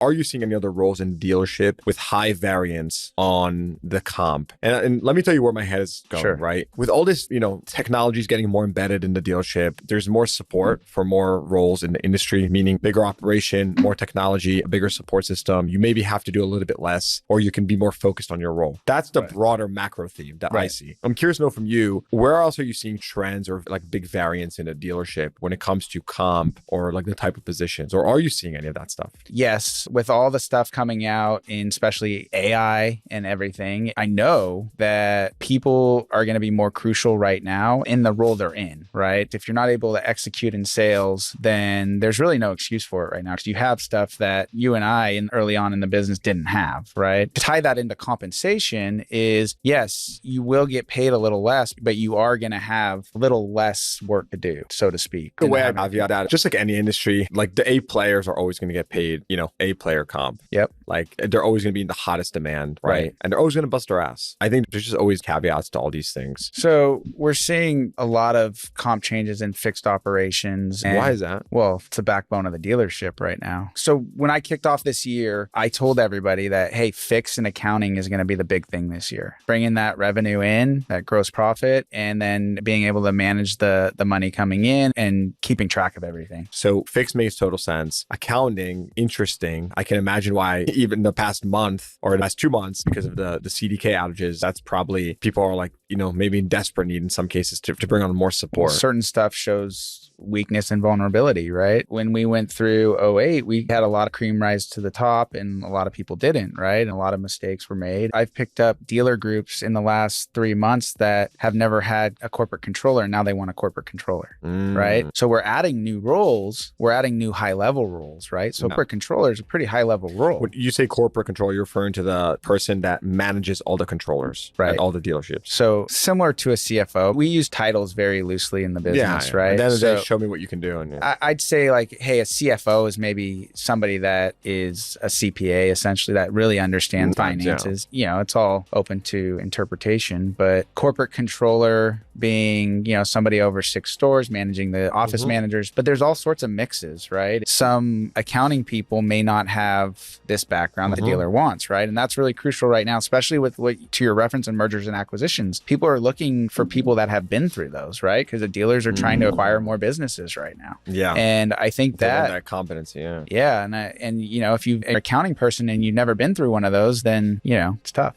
Are you seeing any other roles in dealership with high variance on the comp? And let me tell you where my head is going, Sure. right? With all this, technology is getting more embedded in the dealership. There's more support for more roles in the industry, meaning bigger operation, more technology, a bigger support system. You maybe have to do a little bit less, or you can be more focused on your role. That's the broader macro theme that I see. I'm curious to know from you, where else are you seeing trends or like big variance in a dealership when it comes to comp or like the type of positions? Or are you seeing any of that stuff? Yes, with all the stuff coming out in especially AI and everything, I know that people are going to be more crucial right now in the role they're in, right? If you're not able to execute in sales, then there's really no excuse for it right now because you have stuff that you and I early on in the business didn't have, right? To tie that into compensation is, yes, you will get paid a little less, but you are going to have a little less work to do, so to speak. The way I caveat that, just like any industry, like the A players are always going to get paid, A player comp. Yep. Like they're always going to be in the hottest demand, right? And they're always going to bust their ass. I think there's just always caveats to all these things. So we're seeing a lot of comp changes in fixed operations. Why is that? Well, it's the backbone of the dealership right now. So when I kicked off this year, I told everybody that, hey, fix and accounting is going to be the big thing this year. Bringing that revenue in, that gross profit, and then being able to manage the money coming in and keeping track of everything. So fix makes total sense. Accounting, interesting. I can imagine why even the past month or the past 2 months, because of the CDK outages, that's probably people are like, maybe in desperate need in some cases to bring on more support. Certain stuff shows weakness and vulnerability, right? When we went through '08, we had a lot of cream rise to the top and a lot of people didn't, right? And a lot of mistakes were made. I've picked up dealer groups in the last 3 months that have never had a corporate controller and now they want a corporate controller, right? So we're adding new roles. We're adding new high-level roles, right? So corporate controller is a pretty high-level role. When you say corporate controller, you're referring to the person that manages all the controllers at all the dealerships. So similar to a CFO, we use titles very loosely in the business, right? At the end of the day, show me what you can do. I'd say like, hey, a CFO is maybe somebody that is a CPA, essentially, that really understands finances. It's all open to interpretation, but corporate controller being, somebody over 6 stores, managing the office managers, but there's all sorts of mixes, right? Some accounting people may not have this background that the dealer wants, right? And that's really crucial right now, especially with to your reference in mergers and acquisitions. People are looking for people that have been through those, right? Because the dealers are trying to acquire more businesses right now. Yeah. And I think that competency, yeah. And if you're an accounting person and you've never been through one of those, then, it's tough.